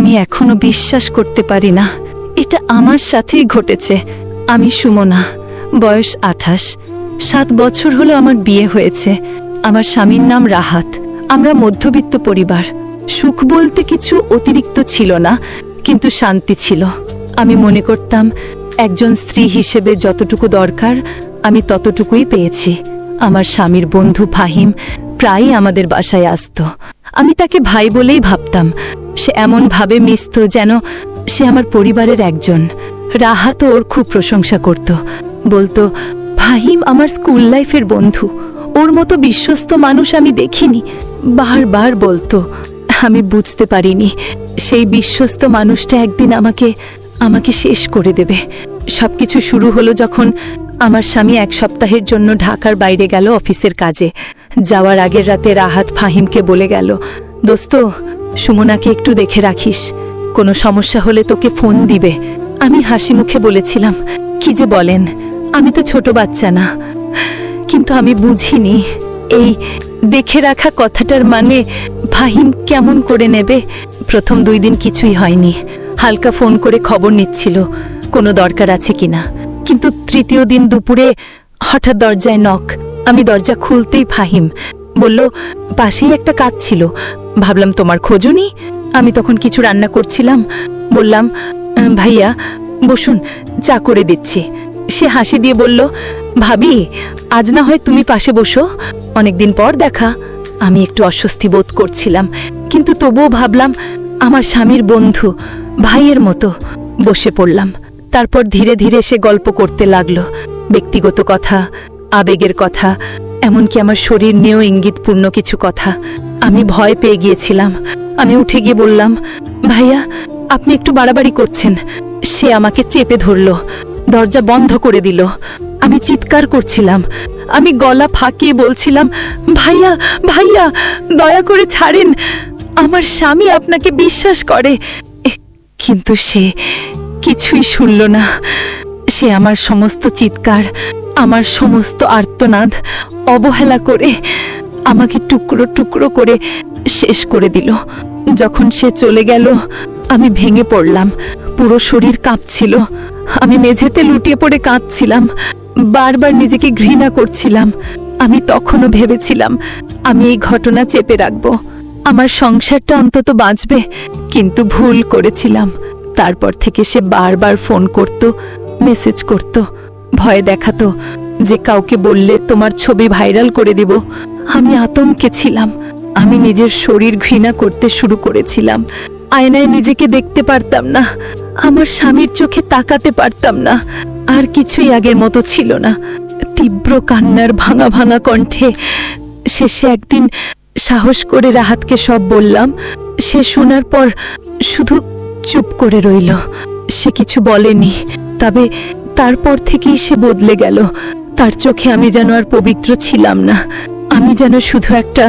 আমি এখনো বিশ্বাস করতে পারি না এটা আমার সাথেই ঘটেছে। আমি সুমনা, বয়স 28। 7 বছর হলো আমার বিয়ে হয়েছে। আমার স্বামীর নাম রাহাত। আমরা মধ্যবিত্ত পরিবার। সুখ বলতে কিছু অতিরিক্ত ছিল না, কিন্তু শান্তি ছিল। আমি মনে করতাম একজন স্ত্রী হিসেবে যতটুকু দরকার আমি ততটুকুই পেয়েছি। আমার স্বামীর বন্ধু ফাহিম প্রায়ই আমাদের বাসায় আসতো। আমি তাকে ভাই বলেই ভাবতাম। সে এমনভাবে মিশত যেন সে আমার পরিবারের একজন। রাহাত ওর খুব প্রশংসা করত, বলতো, ফাহিম আমার স্কুল লাইফের বন্ধু, ওর মতো বিশ্বস্ত মানুষ আমি দেখিনি। বারবার বলতো। আমি বুঝতে পারিনি সেই বিশ্বস্ত মানুষটা একদিন আমাকে শেষ করে দেবে। সবকিছু শুরু হলো যখন আমার স্বামী 1 সপ্তাহের জন্য ঢাকার বাইরে গেল অফিসের কাজে। যাওয়ার আগের রাতে রাহাত ফাহিমকে বলে গেল, দোস্ত, সুমনাকে একটু দেখে রাখিস, কোনো সমস্যা হলে তোকে ফোন দিবে। আমি হাসি মুখে বলেছিলাম, কি যে বলেন, আমি তো ছোট বাচ্চা না। কিন্তু আমি বুঝিনি এই দেখে রাখা কথাটার মানে ফাহিম কেমন করে নেবে। প্রথম 2 দিন কিছুই হয়নি। হালকা ফোন করে খবর নিচ্ছিল কোনো দরকার আছে কিনা। কিন্তু 3য় দিন দুপুরে হঠাৎ দরজায় নক। আমি দরজা খুলতেই ফাহিম বলল, পাশেই একটা কাজ ছিল। ভাবলাম তোমার খোঁজনি। আমি তখন কিছু রান্না করছিলাম। বললাম, ভাইয়া বসুন, চা করে দিচ্ছি। সে হাসি দিয়ে বলল, ভাবি, আজ না হয় তুমি পাশে বসো, অনেকদিন পর দেখা। আমি একটু অস্বস্তি বোধ করছিলাম, কিন্তু তবুও ভাবলাম আমার স্বামীর বন্ধু, ভাইয়ের মতো। বসে পড়লাম। তারপর ধীরে ধীরে সে গল্প করতে লাগলো, ব্যক্তিগত কথা, আবেগের কথা, এমনকি আমার শরীর নিয়েও ইঙ্গিতপূর্ণ কিছু কথা। আমি ভয় পেয়ে গিয়েছিলাম। আমি উঠে গিয়ে বললাম, ভাইয়া, আপনি একটু বাড়াবাড়ি করছেন। সে আমাকে চেপে ধরল, দরজা বন্ধ করে দিল। আমি চিৎকার করছিলাম। আমি গলা ফাঁকিয়ে বলছিলাম, ভাইয়া, ভাইয়া, দয়া করে ছাড়েন, আমার স্বামী আপনাকে বিশ্বাস করে। কিন্তু সে কিছুই শুনল না। সে আমার সমস্ত চিৎকার, আমার সমস্ত আর্তনাদ অবহেলা করে আমাকে টুকরো টুকরো করে শেষ করে দিল। যখন সে চলে গেল আমি ভেঙে পড়লাম। পুরো শরীর কাঁপছিল। আমি মেঝেতে লুটিয়ে পড়ে কাঁদছিলাম। বারবার নিজেকে ঘৃণা করছিলাম। আমি তখনও ভেবেছিলাম আমি এই ঘটনা চেপে রাখব, আমার সংসারটা অন্তত বাঁচবে। কিন্তু ভুল করেছিলাম। তারপর থেকে সে বারবার ফোন করত, মেসেজ করত, ভয় দেখাতো যে কাউকে বললে তোমার ছবি ভাইরাল করে দিব। আমি আতঙ্কে ছিলাম। আমি নিজের শরীর ঘৃণা করতে শুরু করেছিলাম। আয়নায় নিজেকে দেখতে পারতাম না। আমার স্বামীর চোখে তাকাতে পারতাম না। আর কিছুই আগের মতো ছিল না। তীব্র কান্নার ভাঙা ভাঙা কণ্ঠে শেষে একদিন সাহস করে রাহাতকে সব বললাম। সে শোনার পর শুধু চুপ করে রইল। সে কিছু বলেনি। তবে তারপর থেকেই সে বদলে গেল। তার চোখে আমি যেন আর পবিত্র ছিলাম না। আমি যেন শুধু একটা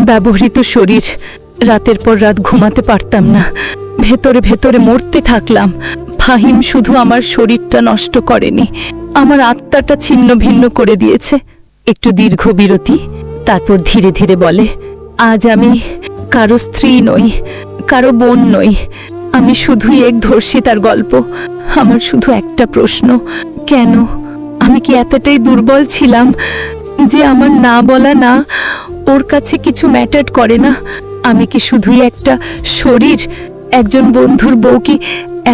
ব্যবহৃত শরীর। রাতের পর রাত ঘুমাতে পারতাম না। ভেতরে ভেতরে মরতে থাকলাম। ফাহিম শুধু আমার শরীরটা নষ্ট করেনি, আমার আত্মাটা ছিন্ন ভিন্ন করে দিয়েছে। একটু দীর্ঘ বিরতি, তারপর ধীরে ধীরে বলে, আজ আমি কারো স্ত্রী নই, কারো বোন নই। আমি শুধুই এক ধর্ষিতার গল্প। আমার শুধু একটা প্রশ্ন, কেন? আমি কি এতটাই দুর্বল ছিলাম যে আমার না বলা না ওর কাছে কিছু ম্যাটার করে না? আমি কি শুধুই একটা শরীর? একজন বন্ধুর বউ কি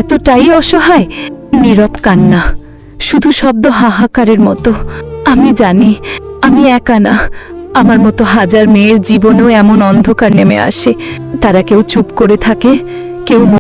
এতটাই অসহায়? নীরব কান্না, শুধু শব্দ হাহাকারের মতো। আমি জানি আমি একা না। আমার মতো হাজার মেয়ের জীবনেও এমন অন্ধকার নেমে আসে। তারা কেউ চুপ করে থাকে, কেউ